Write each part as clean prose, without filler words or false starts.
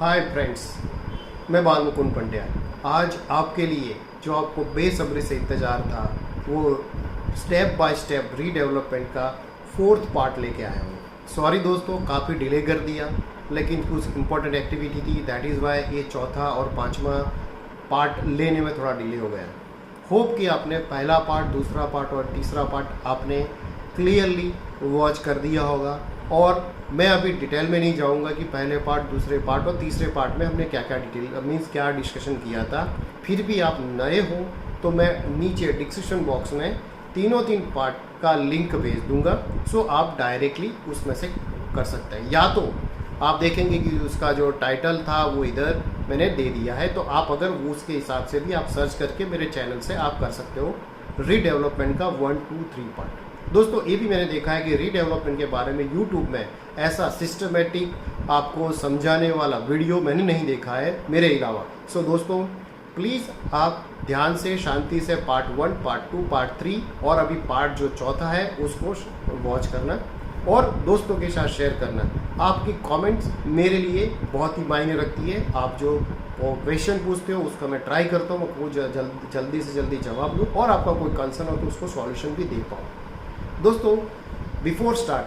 Hi friends, मैं बाल मुकुंद पंड्या। आज आपके लिए जो आपको बेसब्री से इंतज़ार था वो स्टेप बाय स्टेप रीडेवलपमेंट का 4th पार्ट लेके आया हूँ। सॉरी दोस्तों, काफ़ी डिले कर दिया, लेकिन कुछ इम्पोर्टेंट एक्टिविटी थी, दैट इज़ वाई ये चौथा और 5वां पार्ट लेने में थोड़ा डिले हो गया। होप कि आपने पहला पार्ट, दूसरा पार्ट और तीसरा पार्ट आपने क्लियरली वॉच कर दिया होगा। और मैं अभी डिटेल में नहीं जाऊंगा कि पहले पार्ट, दूसरे पार्ट और तीसरे पार्ट में हमने क्या क्या डिटेल मीन्स क्या डिस्कशन किया था। फिर भी आप नए हो तो मैं नीचे डिस्क्रिप्शन बॉक्स में तीन पार्ट का लिंक भेज दूंगा, सो आप डायरेक्टली उसमें से कर सकते हैं। या तो आप देखेंगे कि उसका जो टाइटल था वो इधर मैंने दे दिया है, तो आप अगर उसके हिसाब से भी आप सर्च करके मेरे चैनल से आप कर सकते हो रीडेवलपमेंट का 1, 2, 3 पार्ट। दोस्तों ये भी मैंने देखा है कि रीडेवलपमेंट के बारे में यूट्यूब में ऐसा सिस्टमेटिक आपको समझाने वाला वीडियो मैंने नहीं देखा है मेरे अलावा। सो दोस्तों प्लीज़ आप ध्यान से, शांति से पार्ट 1, पार्ट 2, पार्ट 3 और अभी पार्ट जो चौथा है उसको वॉच करना और दोस्तों के साथ शेयर करना। आपकी कमेंट्स मेरे लिए बहुत ही मायने रखती है। आप जो क्वेश्चन पूछते हो उसका मैं ट्राई करता हूँ वो जल्दी से जल्दी जवाब दूँ और आपका कोई कंसर्न हो तो उसको सॉल्यूशन भी दे पाऊँ। दोस्तों बिफोर स्टार्ट,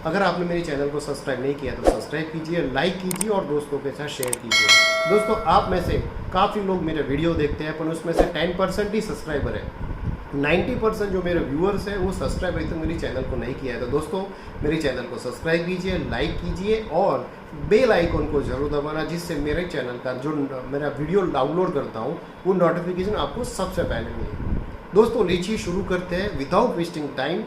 अगर आपने मेरे चैनल को सब्सक्राइब नहीं किया तो सब्सक्राइब कीजिए, लाइक कीजिए और दोस्तों के साथ शेयर कीजिए। दोस्तों आप में से काफ़ी लोग मेरे वीडियो देखते हैं पर उसमें से 10% ही सब्सक्राइबर है। 90% जो मेरे व्यूअर्स हैं वो सब्सक्राइब अभी तक मेरे चैनल को नहीं किया है। तो दोस्तों मेरे चैनल को सब्सक्राइब कीजिए, लाइक कीजिए और बेल आइकन को जरूर दबाना, जिससे मेरे चैनल का जो मेरा वीडियो डाउनलोड करता हूँ वो नोटिफिकेशन आपको सबसे पहले मिले। दोस्तों लीजिए शुरू करते हैं without wasting time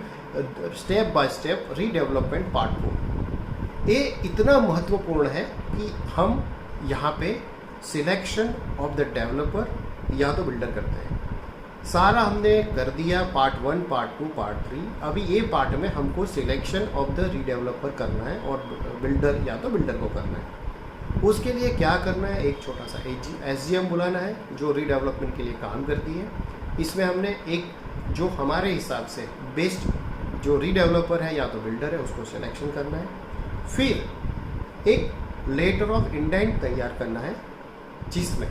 step by step redevelopment part 4। ये इतना महत्वपूर्ण है कि हम यहाँ पे सिलेक्शन ऑफ द डेवलपर या तो बिल्डर करते हैं। सारा हमने कर दिया पार्ट 1, पार्ट 2, पार्ट 3। अभी ये पार्ट में हमको सिलेक्शन ऑफ द रीडेवलपर करना है और बिल्डर या तो बिल्डर को करना है। उसके लिए क्या करना है, एक छोटा सा SGM बुलाना है जो रीडेवलपमेंट के लिए काम करती है। इसमें हमने एक जो हमारे हिसाब से बेस्ट जो रीडेवलपर है या तो बिल्डर है उसको सिलेक्शन करना है। फिर एक लेटर ऑफ इंडेंट तैयार करना है जिसमें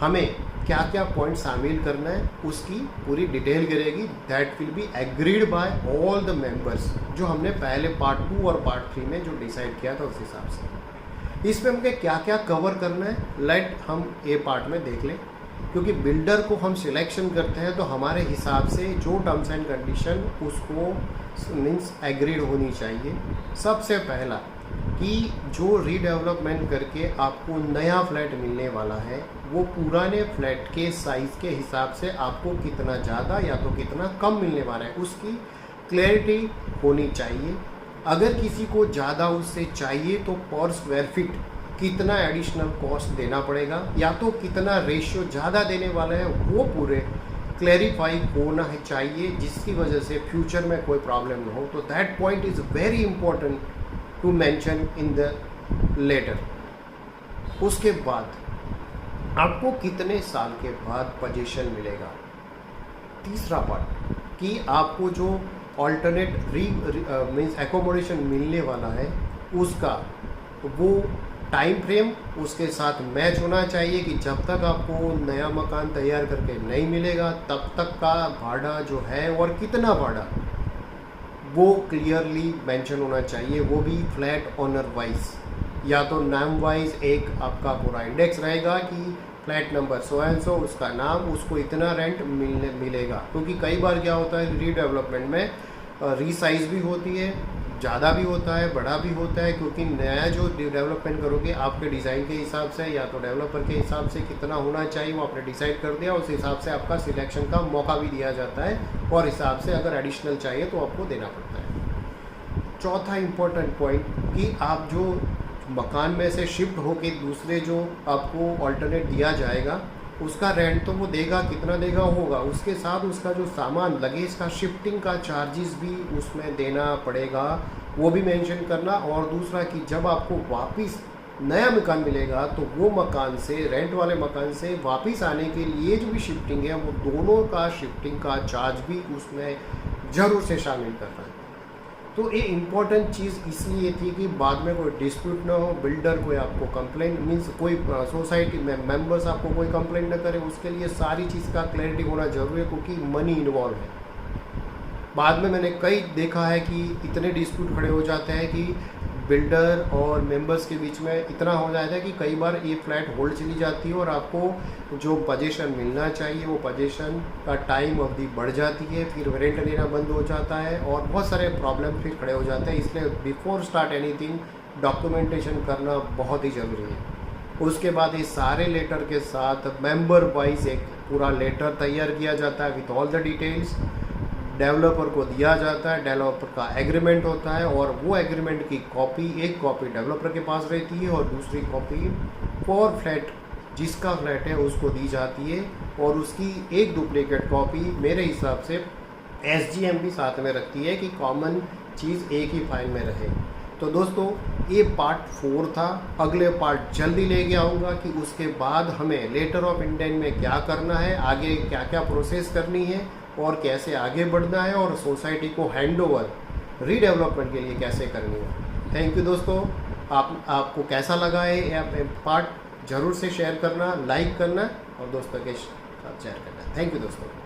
हमें क्या क्या पॉइंट शामिल करना है उसकी पूरी डिटेल करेगी। That will be agreed by all the members, जो हमने पहले पार्ट 2 और पार्ट 3 में जो डिसाइड किया था उस हिसाब से। इसमें हमें क्या क्या कवर करना है लेट हम ए पार्ट में देख लें। क्योंकि बिल्डर को हम सिलेक्शन करते हैं तो हमारे हिसाब से जो टर्म्स एंड कंडीशन उसको मीन्स एग्रीड होनी चाहिए। सबसे पहला कि जो रीडेवलपमेंट करके आपको नया फ्लैट मिलने वाला है वो पुराने फ्लैट के साइज़ के हिसाब से आपको कितना ज़्यादा या तो कितना कम मिलने वाला है उसकी क्लैरिटी होनी चाहिए। अगर किसी को ज़्यादा उससे चाहिए तो पर स्क्वायर फीट कितना एडिशनल कॉस्ट देना पड़ेगा या तो कितना रेशियो ज़्यादा देने वाला है वो पूरे क्लैरिफाई होना है चाहिए, जिसकी वजह से फ्यूचर में कोई प्रॉब्लम ना हो। तो that point is very important to mention in the letter. उसके बाद आपको कितने साल के बाद पोजीशन मिलेगा। तीसरा पार्ट कि आपको जो ऑल्टरनेट मीन्स एकोमोडेशन मिलने वाला है उसका वो टाइम फ्रेम उसके साथ मैच होना चाहिए कि जब तक आपको नया मकान तैयार करके नहीं मिलेगा तब तक का भाड़ा जो है और कितना भाड़ा वो क्लियरली मेंशन होना चाहिए। वो भी फ्लैट ओनर वाइज या तो नाम वाइज एक आपका पूरा इंडेक्स रहेगा कि flat number so and so उसका नाम, उसको इतना रेंट मिलेगा। क्योंकि कई बार क्या होता है रीडेवलपमेंट में रीसाइज भी होती है, ज़्यादा भी होता है, बड़ा भी होता है। क्योंकि नया जो डेवलपमेंट करोगे आपके डिज़ाइन के हिसाब से या तो डेवलपर के हिसाब से कितना होना चाहिए वो आपने डिसाइड कर दिया, उस हिसाब से आपका सिलेक्शन का मौका भी दिया जाता है और हिसाब से अगर एडिशनल चाहिए तो आपको देना पड़ता है। चौथा इम्पोर्टेंट पॉइंट कि आप जो मकान में से शिफ्ट होके दूसरे जो आपको ऑल्टरनेट दिया जाएगा उसका रेंट तो वो देगा, कितना देगा होगा, उसके साथ उसका जो सामान लगेज का शिफ्टिंग का चार्जेस भी उसमें देना पड़ेगा, वो भी मेंशन करना। और दूसरा कि जब आपको वापस नया मकान मिलेगा तो वो मकान से, रेंट वाले मकान से वापस आने के लिए जो भी शिफ्टिंग है वो दोनों का शिफ्टिंग का चार्ज भी उसमें ज़रूर से शामिल करना है। तो ये इम्पोर्टेंट चीज़ इसलिए थी कि बाद में कोई डिस्प्यूट ना हो, बिल्डर कोई आपको कंप्लेंट मीन्स कोई सोसाइटी में मेंबर्स आपको कोई कंप्लेंट ना करे, उसके लिए सारी चीज़ का क्लैरिटी होना जरूरी है, क्योंकि मनी इन्वॉल्व है। बाद में मैंने कई देखा है कि इतने डिस्प्यूट खड़े हो जाते हैं कि बिल्डर और मेंबर्स के बीच में इतना हो जाता है कि कई बार ये फ्लैट होल्ड चली जाती है और आपको जो पोजीशन मिलना चाहिए वो पोजीशन का टाइम अवधि बढ़ जाती है, फिर रेंट लेना बंद हो जाता है और बहुत सारे प्रॉब्लम फिर खड़े हो जाते हैं। इसलिए बिफोर स्टार्ट एनीथिंग डॉक्यूमेंटेशन करना बहुत ही ज़रूरी है। उसके बाद ये सारे लेटर के साथ मेंबर वाइज एक पूरा लेटर तैयार किया जाता है with all the details, developer को दिया जाता है, डेवलपर का एग्रीमेंट होता है और वो एग्रीमेंट की कॉपी, एक कॉपी डेवलपर के पास रहती है और दूसरी कॉपी फॉर फ्लैट जिसका फ्लैट है उसको दी जाती है, और उसकी एक डुप्लीकेट कॉपी मेरे हिसाब से एसजीएम भी साथ में रखती है कि कॉमन चीज़ एक ही फाइल में रहे। तो दोस्तों ये पार्ट 4 था। अगले पार्ट जल्दी लेके आऊँगा कि उसके बाद हमें लेटर ऑफ इंटेंट में क्या करना है, आगे क्या क्या प्रोसेस करनी है और कैसे आगे बढ़ना है, और सोसाइटी को हैंडओवर रीडेवलपमेंट के लिए कैसे करनी है। थैंक यू दोस्तों। आपको कैसा लगा है पार्ट ज़रूर से शेयर करना, लाइक करना और दोस्तों के साथ शेयर करना। थैंक यू दोस्तों।